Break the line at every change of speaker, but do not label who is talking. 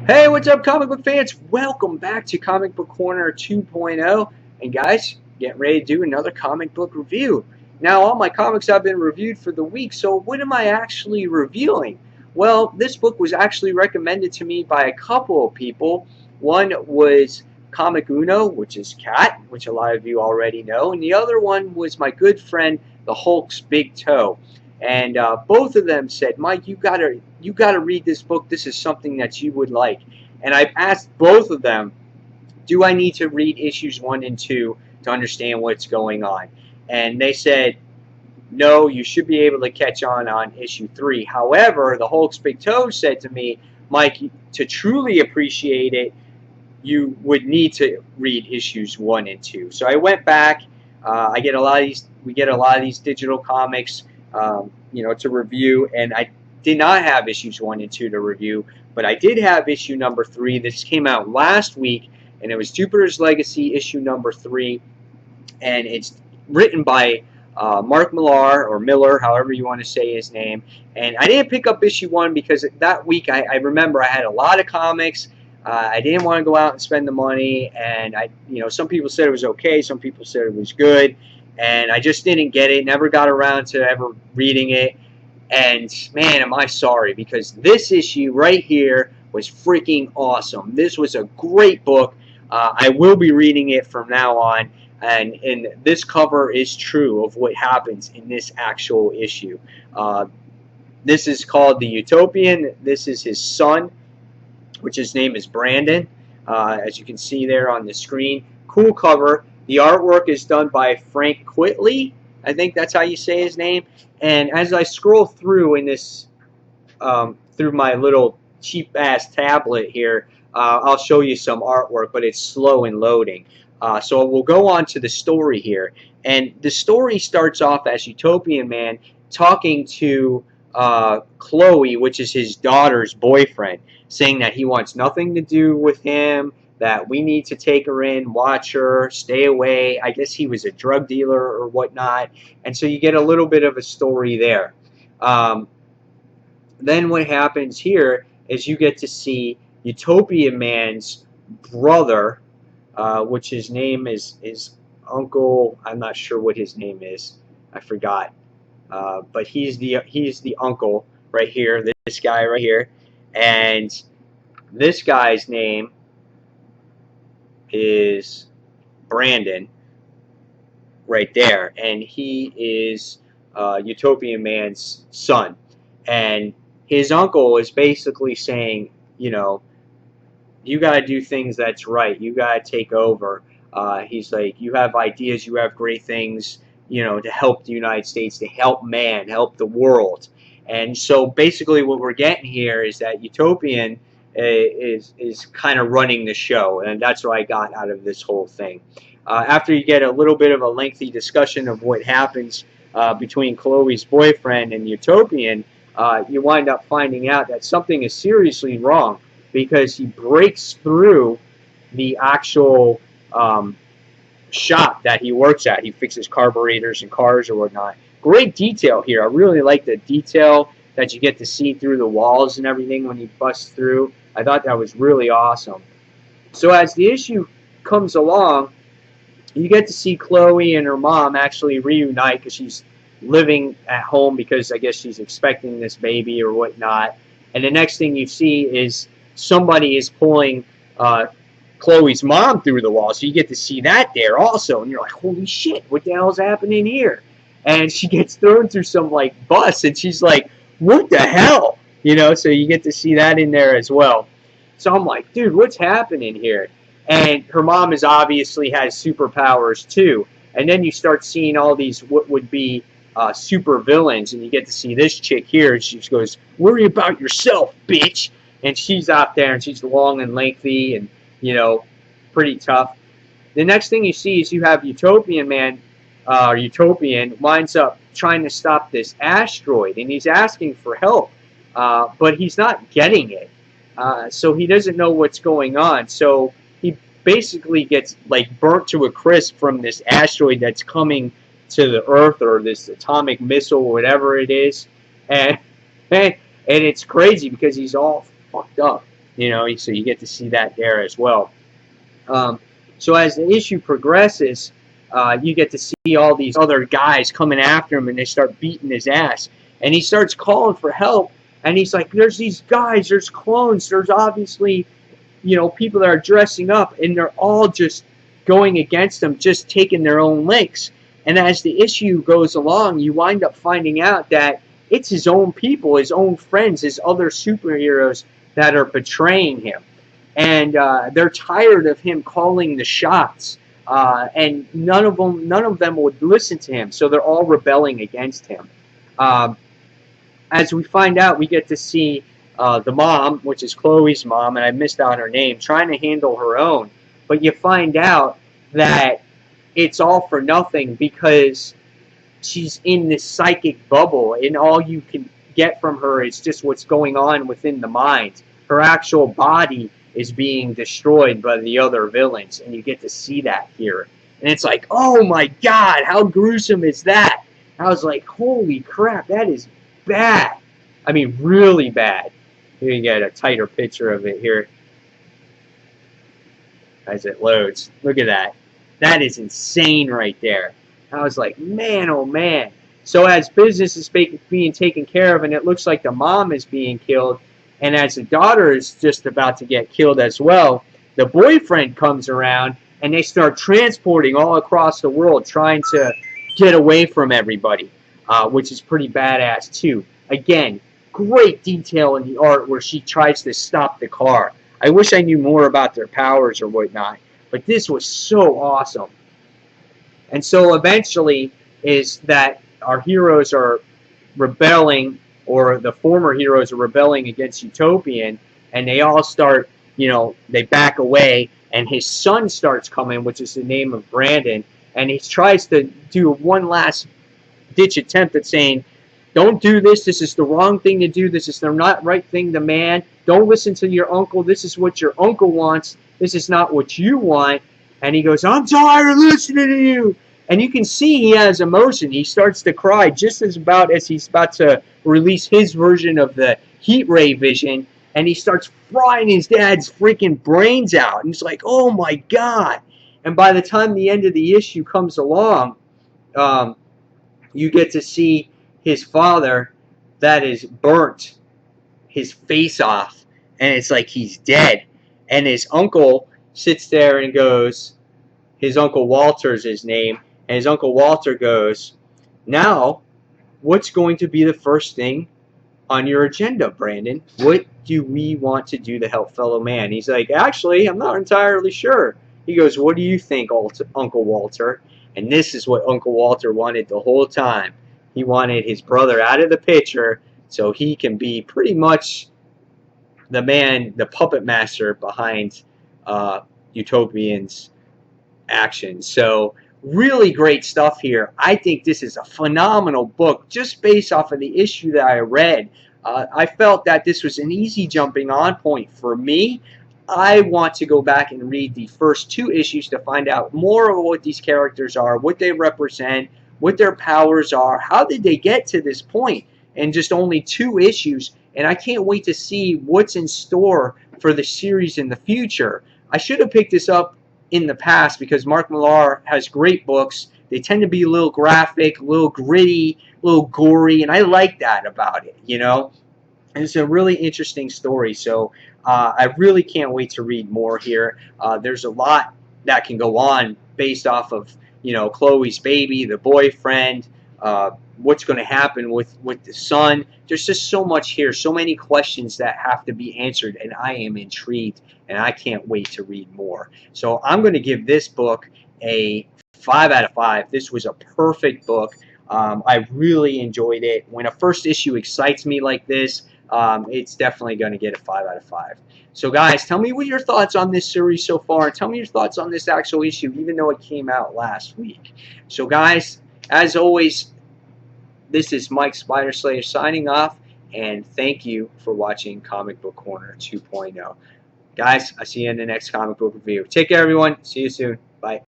Hey, what's up, comic book fans? Welcome back to Comic Book Corner 2.0. And guys, getting ready to do another comic book review. Now, all my comics have been reviewed for the week, so what am I actually reviewing? Well, this book was actually recommended to me by a couple of people. One was Comic Uno, which is Cat, which a lot of you already know, and the other one was my good friend, the Hulk's Big Toe. And both of them said, Mike, you gotta read this book. This is something that you would like. And I've asked both of them, do I need to read issues 1 and 2 to understand what's going on? And they said, no, you should be able to catch on issue 3. However, the Hulk's Big Toe said to me, Mike, to truly appreciate it, you would need to read issues 1 and 2. So I went back. I get a lot of these. We get a lot of these digital comics, to review, and I did not have issues 1 and 2 to review, but I did have issue number 3. This came out last week, and it was Jupiter's Legacy issue number 3, and it's written by Mark Millar, or Miller, however you want to say his name. And I didn't pick up issue 1 because that week I remember I had a lot of comics. I didn't want to go out and spend the money, and some people said it was okay, some people said it was good, and I just didn't get it. Never got around to ever reading it. And man, am I sorry, because this issue right here was freaking awesome. This was a great book. I will be reading it from now on, and this cover is true of what happens in this actual issue. This is called the Utopian. This is his son, which his name is Brandon, as you can see there on the screen. Cool cover. The artwork is done by Frank Quitely. I think that's how you say his name. And as I scroll through in this, through my little cheap ass tablet here, I'll show you some artwork, but it's slow in loading. So we'll go on to the story here. And the story starts off as Utopian Man talking to Chloe, which is his daughter's boyfriend, saying that he wants nothing to do with him, that we need to take her in, watch her, stay away. I guess he was a drug dealer or whatnot. And so you get a little bit of a story there. Then what happens here is you get to see Utopia Man's brother, which his name is Uncle. I'm not sure what his name is. I forgot. But he's the uncle right here. This guy right here, and this guy's name is Brandon right there, and he is Utopian Man's son. And his uncle is basically saying, you got to do things that's right. You got to take over. He's like, you have ideas, you have great things, to help the United States, to help man, help the world. And so basically what we're getting here is that Utopian is kind of running the show, and that's what I got out of this whole thing. After you get a little bit of a lengthy discussion of what happens between Chloe's boyfriend and Utopian, you wind up finding out that something is seriously wrong, because he breaks through the actual shop that he works at. He fixes carburetors and cars or whatnot. Great detail here. I really like the detail that you get to see through the walls and everything when he busts through. I thought that was really awesome. So as the issue comes along, you get to see Chloe and her mom actually reunite, because she's living at home because I guess she's expecting this baby or whatnot. And the next thing you see is somebody is pulling Chloe's mom through the wall. So you get to see that there also. And you're like, holy shit, what the hell's happening here? And she gets thrown through some like bus, and she's like, what the hell? So you get to see that in there as well. So I'm like, dude, what's happening here? And her mom is obviously has superpowers too. And then you start seeing all these what would be super villains, and you get to see this chick here, and she goes, worry about yourself, bitch. And she's out there, and she's long and lengthy and, pretty tough. The next thing you see is you have Utopian Man, Utopian, winds up trying to stop this asteroid, and he's asking for help, but he's not getting it. So he doesn't know what's going on. So he basically gets like burnt to a crisp from this asteroid that's coming to the Earth, or this atomic missile, or whatever it is, and it's crazy because he's all fucked up. So you get to see that there as well. So as the issue progresses, you get to see all these other guys coming after him, and they start beating his ass. And he starts calling for help, and he's like, "There's these guys, there's clones, there's obviously, people that are dressing up, and they're all just going against him, just taking their own licks." And as the issue goes along, you wind up finding out that it's his own people, his own friends, his other superheroes that are betraying him. And they're tired of him calling the shots, and none of them would listen to him. So they're all rebelling against him. Um, as we find out, we get to see the mom, which is Chloe's mom, and I missed out her name, trying to handle her own. But you find out that it's all for nothing because she's in this psychic bubble, and all you can get from her is just what's going on within the mind. Her actual body is being destroyed by the other villains, and you get to see that here. And it's like, oh my god, how gruesome is that? I was like, holy crap, that is bad. I mean, really bad. Here you get a tighter picture of it here as it loads. Look at that. That is insane right there. I was like, man, oh man. So as business is being taken care of, and it looks like the mom is being killed, and as the daughter is just about to get killed as well, the boyfriend comes around, and they start transporting all across the world, trying to get away from everybody, which is pretty badass too. Again, great detail in the art where she tries to stop the car. I wish I knew more about their powers or whatnot, but this was so awesome. And so eventually is that our heroes are rebelling, or the former heroes are rebelling against Utopian, and they all start, they back away, and his son starts coming, which is the name of Brandon, and he tries to do one last ditch attempt at saying, don't do this, this is the wrong thing to do, this is the not right thing to man, don't listen to your uncle, this is what your uncle wants, this is not what you want. And he goes, I'm tired of listening to you. And you can see he has emotion. He starts to cry just as he's about to release his version of the heat ray vision, and he starts frying his dad's freaking brains out. And he's like, oh my god. And by the time the end of the issue comes along, you get to see his father that is burnt his face off, and it's like he's dead. And his uncle sits there and goes, his Uncle Walter's his name, and his Uncle Walter goes, now, what's going to be the first thing on your agenda, Brandon? What do we want to do to help fellow man? He's like, actually, I'm not entirely sure. He goes, what do you think, Uncle Walter? And this is what Uncle Walter wanted the whole time. He wanted his brother out of the picture so he can be pretty much the man, the puppet master behind Utopian's actions. So really great stuff here. I think this is a phenomenal book just based off of the issue that I read. I felt that this was an easy jumping on point for me. I want to go back and read the first two issues to find out more of what these characters are, what they represent, what their powers are, how did they get to this point in just only two issues. And I can't wait to see what's in store for the series in the future. I should have picked this up in the past because Mark Millar has great books. They tend to be a little graphic, a little gritty, a little gory, and I like that about it, And it's a really interesting story, so I really can't wait to read more here. There's a lot that can go on based off of, Chloe's baby, the boyfriend, what's going to happen with the son. There's just so much here, so many questions that have to be answered, and I am intrigued, and I can't wait to read more. So I'm going to give this book a 5 out of 5. This was a perfect book. I really enjoyed it. When a first issue excites me like this, it's definitely going to get a 5 out of 5. So guys, tell me what your thoughts on this series so far, and tell me your thoughts on this actual issue, even though it came out last week. So guys, as always, this is Mike Spider Slayer signing off, and thank you for watching Comic Book Corner 2.0. Guys, I'll see you in the next comic book review. Take care, everyone. See you soon. Bye.